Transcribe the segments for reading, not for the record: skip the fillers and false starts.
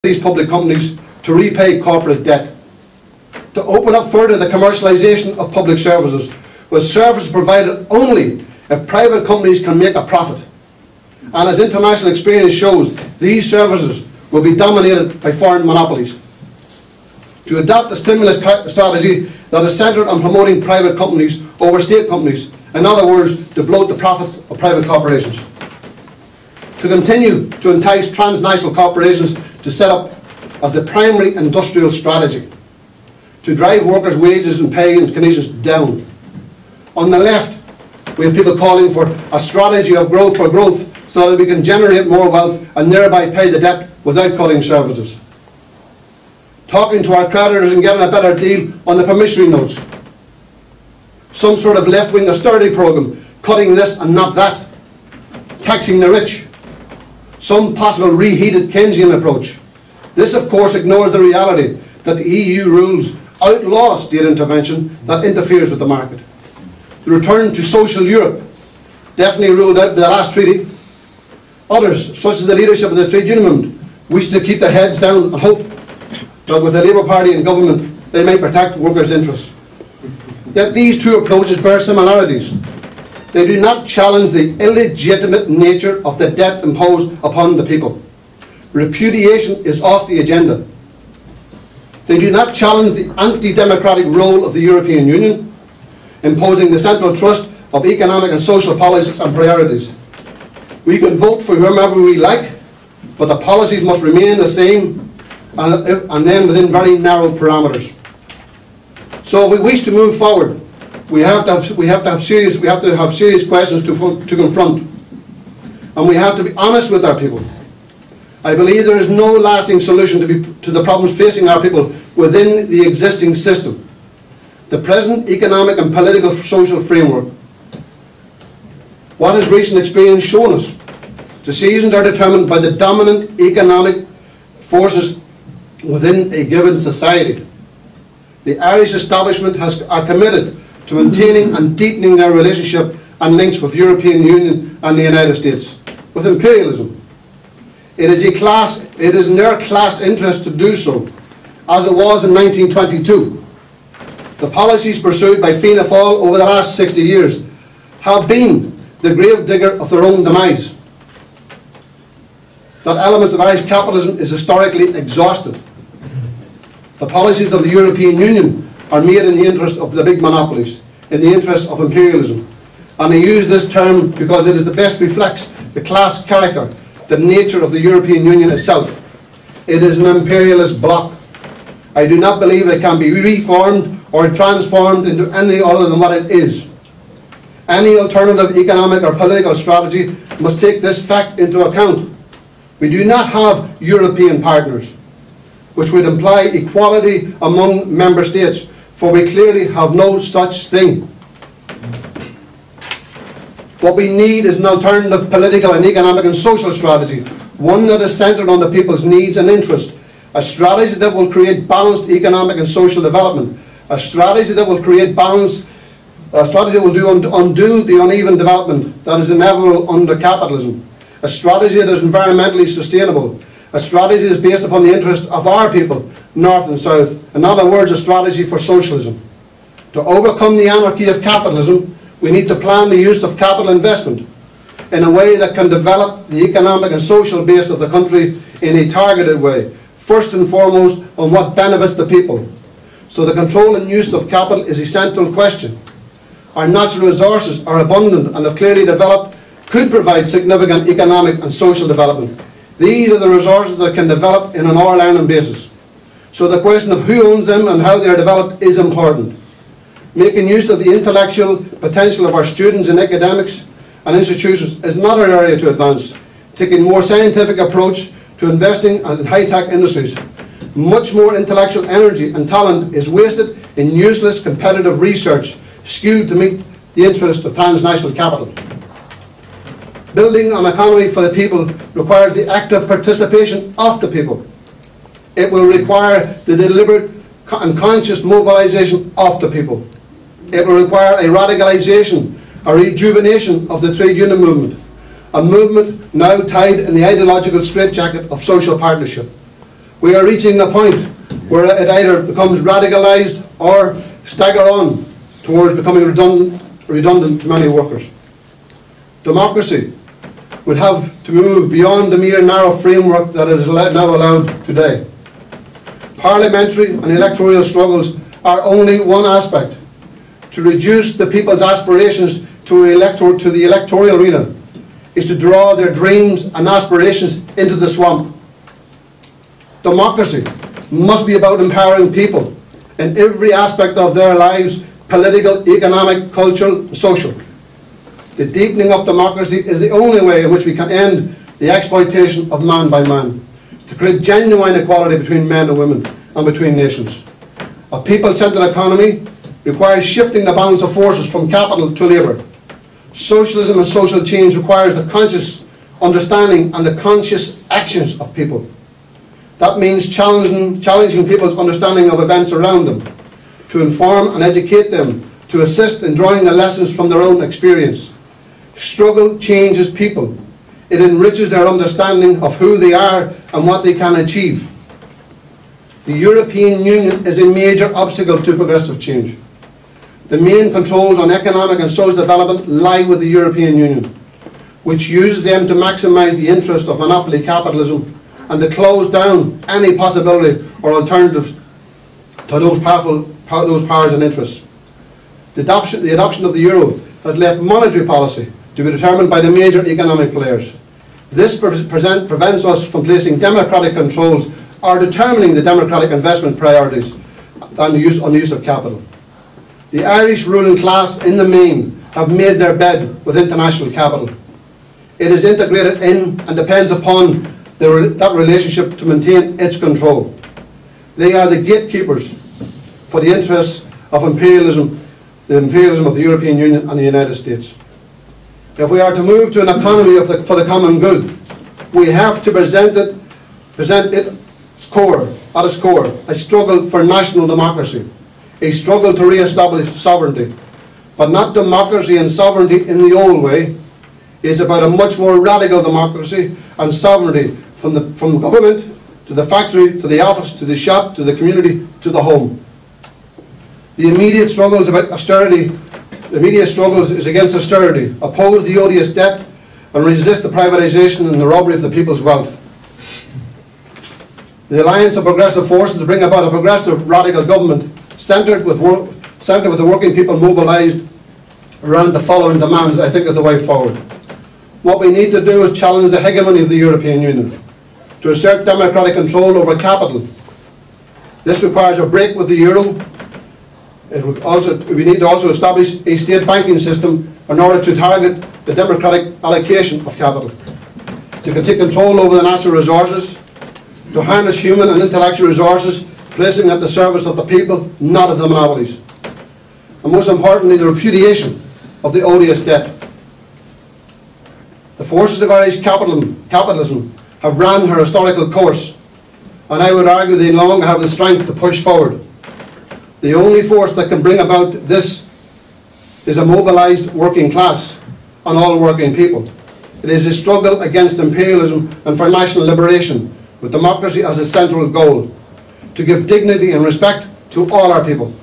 these public companies to repay corporate debt, to open up further the commercialisation of public services, with services provided only if private companies can make a profit. And as international experience shows, these services will be dominated by foreign monopolies. To adopt a stimulus strategy that is centred on promoting private companies over state companies, in other words, to bloat the profits of private corporations. To continue to entice transnational corporations to set up as the primary industrial strategy, to drive workers' wages and pay and conditions down. On the left, we have people calling for a strategy of growth for growth so that we can generate more wealth and thereby pay the debt without cutting services. Talking to our creditors and getting a better deal on the promissory notes. Some sort of left-wing austerity programme, cutting this and not that. Taxing the rich. Some possible reheated Keynesian approach. This, of course, ignores the reality that the EU rules outlaw state intervention that interferes with the market. The return to social Europe, definitely ruled out by the last treaty. Others, such as the leadership of the trade union movement, wish to keep their heads down and hope that with the Labour Party in government they may protect workers' interests. Yet these two approaches bear similarities. They do not challenge the illegitimate nature of the debt imposed upon the people. Repudiation is off the agenda. They do not challenge the anti-democratic role of the European Union, imposing the central trust of economic and social policies and priorities. We can vote for whomever we like, but the policies must remain the same and then within very narrow parameters. So if we wish to move forward, we have to have serious questions to confront, and we have to be honest with our people. I believe there is no lasting solution to the problems facing our people within the existing system. The present economic and political social framework. What has recent experience shown us? Decisions are determined by the dominant economic forces within a given society. The Irish establishment are committed to maintaining and deepening their relationship and links with the European Union and the United States, with imperialism. It is in their class interest to do so, as it was in 1922. The policies pursued by Fianna Fáil over the last 60 years have been the grave digger of their own demise. That elements of Irish capitalism is historically exhausted. The policies of the European Union are made in the interest of the big monopolies, in the interest of imperialism. And I use this term because it is the best reflects the class character, the nature of the European Union itself. It is an imperialist bloc. I do not believe it can be reformed or transformed into anything other than what it is. Any alternative economic or political strategy must take this fact into account. We do not have European partners, which would imply equality among member states, for we clearly have no such thing. What we need is an alternative political and economic and social strategy, one that is centred on the people's needs and interests, a strategy that will create balanced economic and social development, a strategy that will create balance, a strategy that will undo the uneven development that is inevitable under capitalism, a strategy that is environmentally sustainable, a strategy that is based upon the interests of our people, north and south. In other words, a strategy for socialism. To overcome the anarchy of capitalism, we need to plan the use of capital investment in a way that can develop the economic and social base of the country in a targeted way, first and foremost on what benefits the people. So the control and use of capital is a central question. Our natural resources are abundant and have clearly developed, could provide significant economic and social development. These are the resources that can develop in an all-Ireland basis. So the question of who owns them and how they are developed is important. Making use of the intellectual potential of our students in academics and institutions is another area to advance. Taking a more scientific approach to investing in high-tech industries. Much more intellectual energy and talent is wasted in useless competitive research skewed to meet the interest of transnational capital. Building an economy for the people requires the active participation of the people. It will require the deliberate and conscious mobilisation of the people. It will require a radicalisation, a rejuvenation of the trade union movement, a movement now tied in the ideological straitjacket of social partnership. We are reaching a point where it either becomes radicalised or stagger on towards becoming redundant to many workers. Democracy would have to move beyond the mere narrow framework that it is now allowed today. Parliamentary and electoral struggles are only one aspect. To reduce the people's aspirations to the electoral arena is to draw their dreams and aspirations into the swamp. Democracy must be about empowering people in every aspect of their lives, political, economic, cultural, and social. The deepening of democracy is the only way in which we can end the exploitation of man by man, to create genuine equality between men and women and between nations. A people-centred economy requires shifting the balance of forces from capital to labour. Socialism and social change requires the conscious understanding and the conscious actions of people. That means challenging people's understanding of events around them, to inform and educate them, to assist in drawing the lessons from their own experience. Struggle changes people. It enriches their understanding of who they are and what they can achieve. The European Union is a major obstacle to progressive change. The main controls on economic and social development lie with the European Union, which uses them to maximise the interest of monopoly capitalism and to close down any possibility or alternative to those powers and interests. The adoption of the euro has left monetary policy to be determined by the major economic players. This prevents us from placing democratic controls or determining the democratic investment priorities on the use of capital. The Irish ruling class in the main have made their bed with international capital. It is integrated in and depends upon that relationship to maintain its control. They are the gatekeepers for the interests of imperialism, the imperialism of the European Union and the United States. If we are to move to an economy for the common good, we have to present it at its core, a struggle for national democracy, a struggle to re-establish sovereignty, but not democracy and sovereignty in the old way. It's about a much more radical democracy and sovereignty from government to the factory, to the office, to the shop, to the community, to the home. The immediate struggles about austerity, the immediate struggles is against austerity, oppose the odious debt, and resist the privatisation and the robbery of the people's wealth. The alliance of progressive forces to bring about a progressive radical government centred with the working people mobilised around the following demands, I think, is the way forward. What we need to do is challenge the hegemony of the European Union, to assert democratic control over capital. This requires a break with the euro. We need to also establish a state banking system in order to target the democratic allocation of capital, to take control over the natural resources, to harness human and intellectual resources, placing them at the service of the people, not of the monopolies. And most importantly, the repudiation of the odious debt. The forces of Irish capitalism have ran her historical course, and I would argue they no longer have the strength to push forward. The only force that can bring about this is a mobilised working class and all working people. It is a struggle against imperialism and for national liberation, with democracy as a central goal, to give dignity and respect to all our people.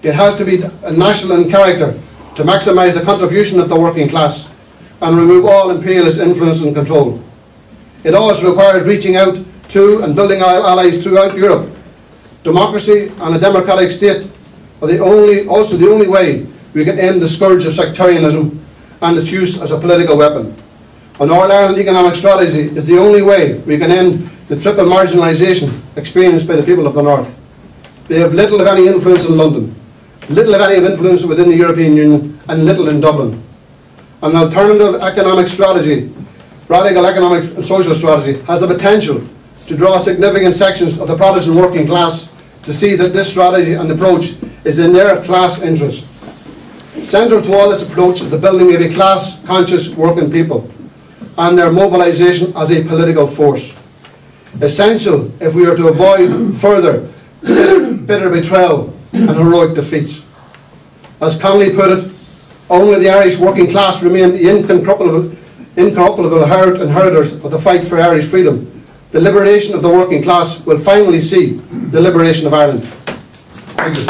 It has to be national in character, to maximise the contribution of the working class and remove all imperialist influence and control. It also requires reaching out to and building allies throughout Europe. Democracy and a democratic state are also the only way we can end the scourge of sectarianism and its use as a political weapon. An All-Ireland economic strategy is the only way we can end the triple marginalisation experienced by the people of the North. They have little if any influence in London, little if any influence within the European Union, and little in Dublin. An alternative economic strategy, radical economic and social strategy, has the potential to draw significant sections of the Protestant working class to see that this strategy and approach is in their class interest. Central to all this approach is the building of a class-conscious working people and their mobilisation as a political force. Essential if we are to avoid further bitter betrayal and heroic defeats. As Connolly put it, only the Irish working class remain the incorruptible inheritors of the fight for Irish freedom. the liberation of the working class will finally see the liberation of Ireland. Thank you.